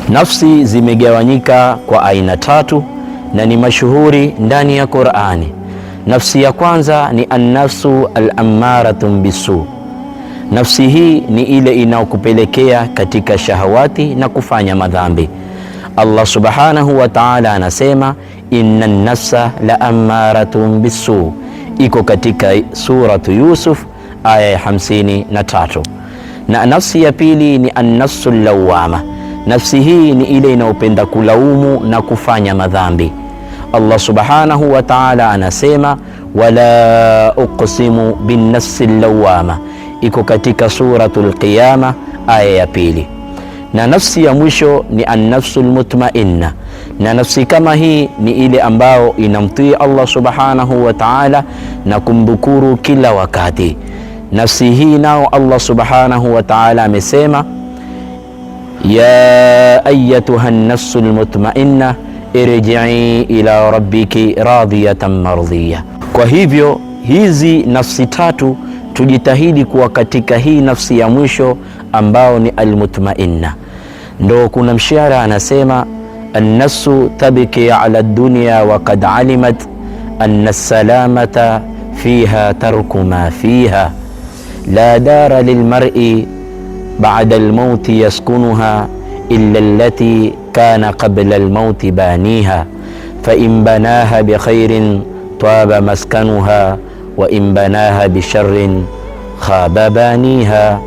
Nafsi zimegawanyika kwa aina tatu na ni mashuhuri ndani ya Qur'ani. Nafsi ya kwanza ni an-nafsu al-ammaratun bisu. Nafsi hii ni ile inaokupelekea katika shahawati na kufanya madhambi. Allah subhanahu wa ta'ala anasema inna an-nafsa la ammaratun bisu, iko katika suratu Yusuf aya ya 53. Na nafsi ya pili ni an-nafsu lawama. Nafsi hii ni ile inaopenda kulaumu na kufanya madhambi. Allah subhanahu wa ta'ala anasema wala uqsimu bin nafsi lawama, iko katika suratul Qiyama aya ya pili. Na nafsi ya mwisho ni an-nafsul mutmainna, na nafsi kama hii ni ile ambao inamtii Allah subhanahu wa ta'ala na kumdhukuru kila wakati. Nafsi hii nao Allah subhanahu wa ta'ala amesema ya ayyatuha an-nafsul mutmainna irji'i ila rabbiki radiyatan mardiyah. Kwa hivyo hizi nafsi tatu tujitahidi kuwa katika hii nafsi ya mwisho ambao ni almutmainna. Ndo kuna mshara anasema an-nafsu tabki ala dunya wa qad alimat anna salamata fiha tarku ma fiha la dara lilmar'i ba'da al-mauti yaskunuha illa allati kana qabla al-mauti baniha fa in banaha bi khairin taba maskanuha wa in banaha bi sharrin khaba baniha.